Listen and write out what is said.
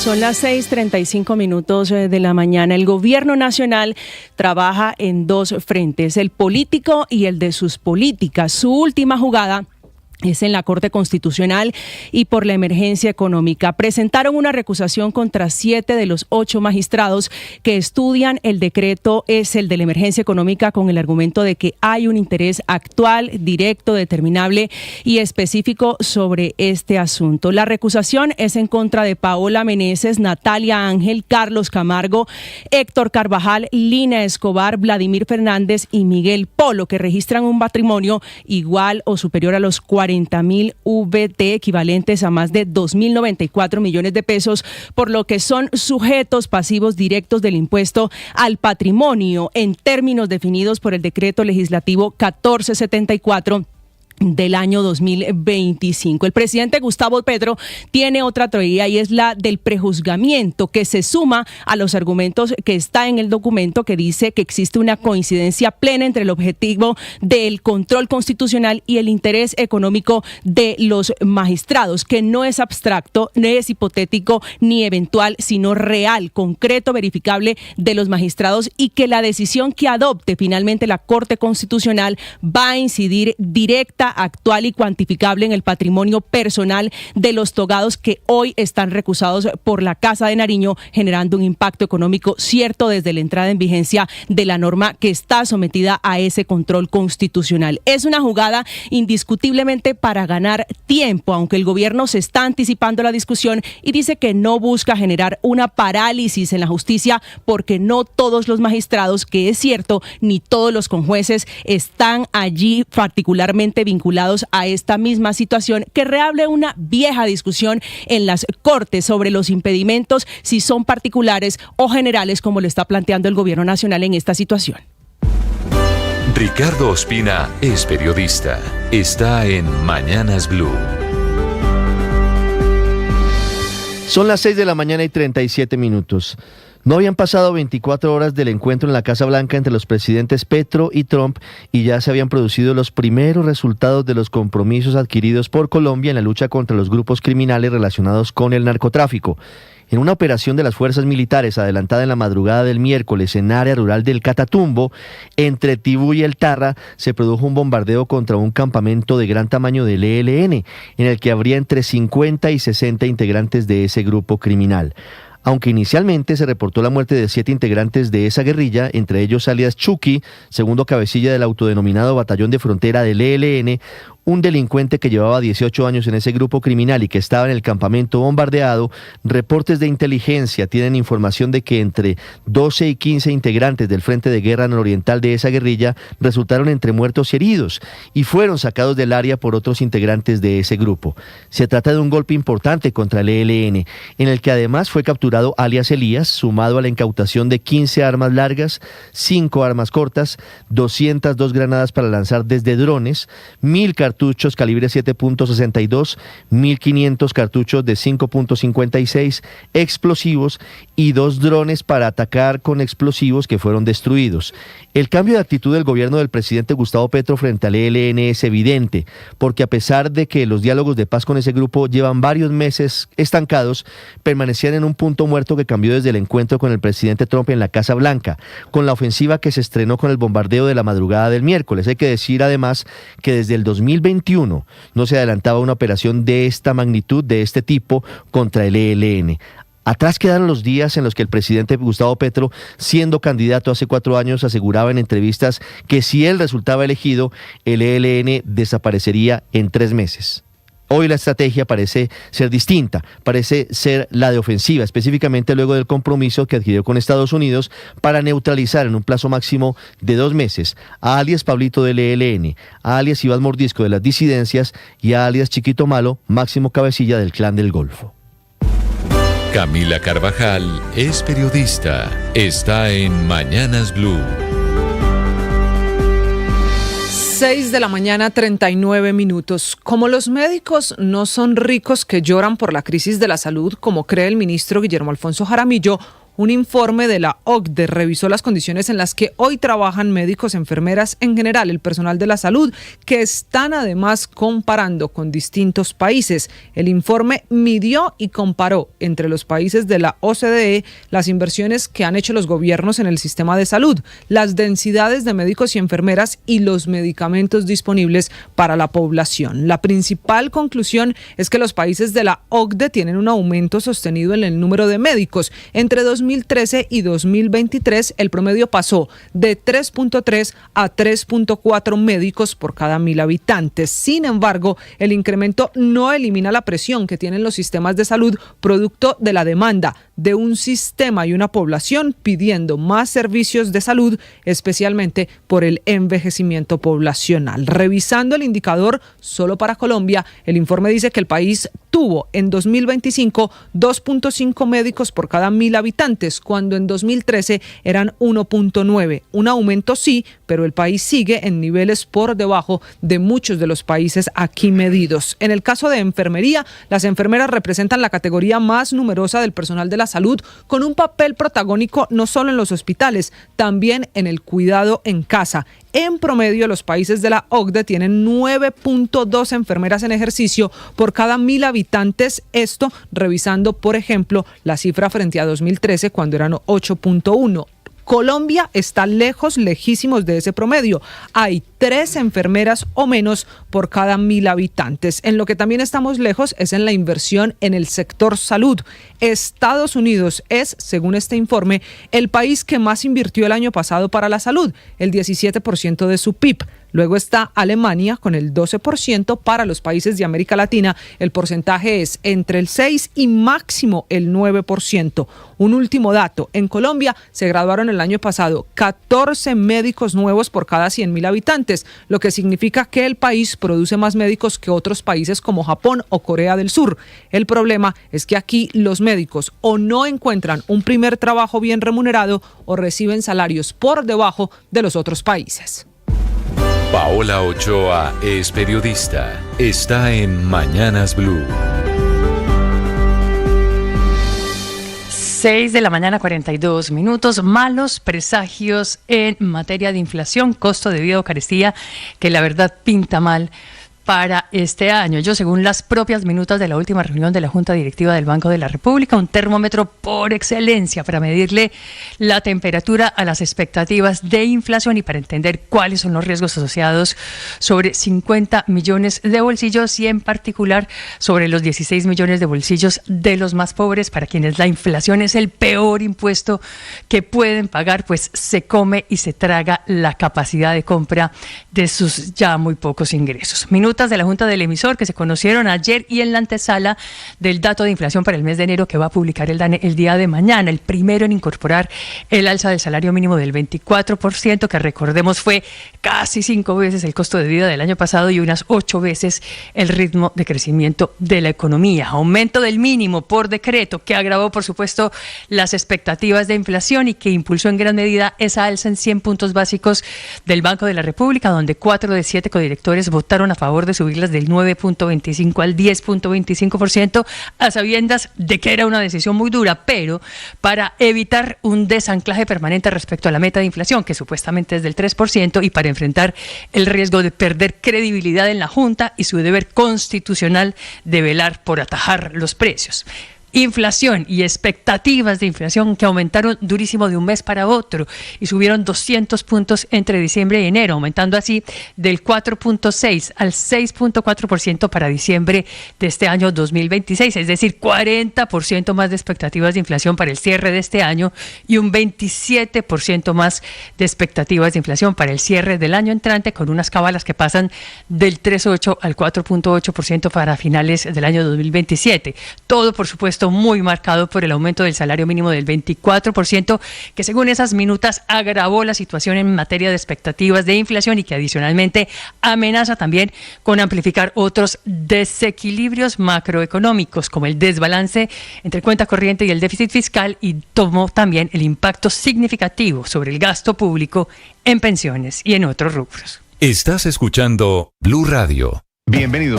Son las 6:35 de la mañana. El gobierno nacional trabaja en dos frentes, el político y el de sus políticas. Su última jugada es en la Corte Constitucional y por la emergencia económica. Presentaron una recusación contra 7 de los 8 magistrados que estudian el decreto, es el de la emergencia económica, con el argumento de que hay un interés actual, directo, determinable y específico sobre este asunto. La recusación es en contra de Paola Meneses, Natalia Ángel, Carlos Camargo, Héctor Carvajal, Lina Escobar, Vladimir Fernández y Miguel Polo, que registran un patrimonio igual o superior a los 40.000 VT, equivalentes a más de 2.094 millones de pesos, por lo que son sujetos pasivos directos del impuesto al patrimonio en términos definidos por el decreto legislativo 1474 del año 2025. El presidente Gustavo Petro tiene otra teoría y es la del prejuzgamiento, que se suma a los argumentos que está en el documento, que dice que existe una coincidencia plena entre el objetivo del control constitucional y el interés económico de los magistrados, que no es abstracto, no es hipotético ni eventual, sino real, concreto, verificable de los magistrados, y que la decisión que adopte finalmente la Corte Constitucional va a incidir directa, actual y cuantificable en el patrimonio personal de los togados que hoy están recusados por la Casa de Nariño, generando un impacto económico cierto desde la entrada en vigencia de la norma que está sometida a ese control constitucional. Es una jugada indiscutiblemente para ganar tiempo, aunque el gobierno se está anticipando la discusión y dice que no busca generar una parálisis en la justicia, porque no todos los magistrados, que es cierto, ni todos los conjueces están allí particularmente vinculados a esta misma situación, que reabre una vieja discusión en las Cortes sobre los impedimentos, si son particulares o generales, como lo está planteando el gobierno nacional en esta situación. Ricardo Ospina es periodista. Está en Mañanas Blue. Son las 6:37 a.m. No habían pasado 24 horas del encuentro en la Casa Blanca entre los presidentes Petro y Trump y ya se habían producido los primeros resultados de los compromisos adquiridos por Colombia en la lucha contra los grupos criminales relacionados con el narcotráfico. En una operación de las fuerzas militares adelantada en la madrugada del miércoles en área rural del Catatumbo, entre Tibú y El Tarra, se produjo un bombardeo contra un campamento de gran tamaño del ELN, en el que habría entre 50 y 60 integrantes de ese grupo criminal. Aunque inicialmente se reportó la muerte de 7 integrantes de esa guerrilla, entre ellos alias Chucky, segundo cabecilla del autodenominado Batallón de Frontera del ELN, un delincuente que llevaba 18 años en ese grupo criminal y que estaba en el campamento bombardeado, reportes de inteligencia tienen información de que entre 12 y 15 integrantes del Frente de Guerra Nororiental de esa guerrilla resultaron entre muertos y heridos y fueron sacados del área por otros integrantes de ese grupo. Se trata de un golpe importante contra el ELN, en el que además fue capturado alias Elías, sumado a la incautación de 15 armas largas, 5 armas cortas, 202 granadas para lanzar desde drones, 1.000 cartuchos calibre 7.62, 1.500 cartuchos de 5.56, explosivos y 2 drones para atacar con explosivos que fueron destruidos. El cambio de actitud del gobierno del presidente Gustavo Petro frente al ELN es evidente, porque a pesar de que los diálogos de paz con ese grupo llevan varios meses estancados, permanecían en un punto muerto que cambió desde el encuentro con el presidente Trump en la Casa Blanca, con la ofensiva que se estrenó con el bombardeo de la madrugada del miércoles. Hay que decir además que desde el 2021 no se adelantaba una operación de esta magnitud, de este tipo, contra el ELN. Atrás quedaron los días en los que el presidente Gustavo Petro, siendo candidato hace 4 años, aseguraba en entrevistas que si él resultaba elegido, el ELN desaparecería en 3 meses. Hoy la estrategia parece ser distinta, parece ser la de ofensiva, específicamente luego del compromiso que adquirió con Estados Unidos para neutralizar en un plazo máximo de 2 meses a alias Pablito del ELN, a alias Iván Mordisco de las disidencias y a alias Chiquito Malo, máximo cabecilla del Clan del Golfo. Camila Carvajal es periodista. Está en Mañanas Blue. 6:39 a.m. Como los médicos no son ricos que lloran por la crisis de la salud, como cree el ministro Guillermo Alfonso Jaramillo, Un informe de la OCDE revisó las condiciones en las que hoy trabajan médicos, enfermeras, en general el personal de la salud, que están además comparando con distintos países. El informe midió y comparó entre los países de la OCDE las inversiones que han hecho los gobiernos en el sistema de salud, las densidades de médicos y enfermeras y los medicamentos disponibles para la población. La principal conclusión es que los países de la OCDE tienen un aumento sostenido en el número de médicos. Entre 2013 y 2023, el promedio pasó de 3.3 a 3.4 médicos por cada 1.000 habitantes. Sin embargo, el incremento no elimina la presión que tienen los sistemas de salud producto de la demanda de un sistema y una población pidiendo más servicios de salud, especialmente por el envejecimiento poblacional. Revisando el indicador solo para Colombia, el informe dice que el país tuvo en 2025 2.5 médicos por cada 1.000 habitantes, cuando en 2013 eran 1.9. Un aumento sí, pero el país sigue en niveles por debajo de muchos de los países aquí medidos. En el caso de enfermería, las enfermeras representan la categoría más numerosa del personal de la salud, con un papel protagónico no solo en los hospitales, también en el cuidado en casa. En promedio, los países de la OCDE tienen 9.2 enfermeras en ejercicio por cada 1.000 habitantes, esto revisando, por ejemplo, la cifra frente a 2013, cuando eran 8.1. Colombia está lejísimos de ese promedio. Hay 3 enfermeras o menos por cada 1.000 habitantes. En lo que también estamos lejos es en la inversión en el sector salud. Estados Unidos es, según este informe, el país que más invirtió el año pasado para la salud, el 17% de su PIB. Luego está Alemania con el 12%. Para los países de América Latina, el porcentaje es entre el 6 y máximo el 9%. Un último dato, en Colombia se graduaron el año pasado 14 médicos nuevos por cada 100.000 habitantes, lo que significa que el país produce más médicos que otros países como Japón o Corea del Sur. El problema es que aquí los médicos o no encuentran un primer trabajo bien remunerado o reciben salarios por debajo de los otros países. Paola Ochoa es periodista. Está en Mañanas Blue. 6 de la mañana, 42 minutos. Malos presagios en materia de inflación, costo de vida o carestía, que la verdad pinta mal para este año. Según las propias minutas de la última reunión de la Junta Directiva del Banco de la República, un termómetro por excelencia para medirle la temperatura a las expectativas de inflación y para entender cuáles son los riesgos asociados sobre 50 millones de bolsillos y en particular sobre los 16 millones de bolsillos de los más pobres, para quienes la inflación es el peor impuesto que pueden pagar, pues se come y se traga la capacidad de compra de sus ya muy pocos ingresos. Minutas de la Junta del Emisor que se conocieron ayer y en la antesala del dato de inflación para el mes de enero que va a publicar el DANE el día de mañana, el primero en incorporar el alza del salario mínimo del 24%, que recordemos fue casi 5 veces el costo de vida del año pasado y unas 8 veces el ritmo de crecimiento de la economía. Aumento del mínimo por decreto que agravó, por supuesto, las expectativas de inflación y que impulsó en gran medida esa alza en 100 puntos básicos del Banco de la República, donde 4 de 7 codirectores votaron a favor de subirlas del 9.25 al 10.25%, a sabiendas de que era una decisión muy dura, pero para evitar un desanclaje permanente respecto a la meta de inflación, que supuestamente es del 3%, y para enfrentar el riesgo de perder credibilidad en la Junta y su deber constitucional de velar por atajar los precios. Inflación y expectativas de inflación que aumentaron durísimo de un mes para otro y subieron 200 puntos entre diciembre y enero, aumentando así del 4.6 al 6.4% para diciembre de este año 2026, es decir, 40% más de expectativas de inflación para el cierre de este año y un 27% más de expectativas de inflación para el cierre del año entrante, con unas cábalas que pasan del 3.8 al 4.8% para finales del año 2027. Todo, por supuesto, muy marcado por el aumento del salario mínimo del 24%, que según esas minutas agravó la situación en materia de expectativas de inflación y que adicionalmente amenaza también con amplificar otros desequilibrios macroeconómicos, como el desbalance entre cuenta corriente y el déficit fiscal, y tomó también el impacto significativo sobre el gasto público en pensiones y en otros rubros. Estás escuchando Blue Radio. Bienvenidos.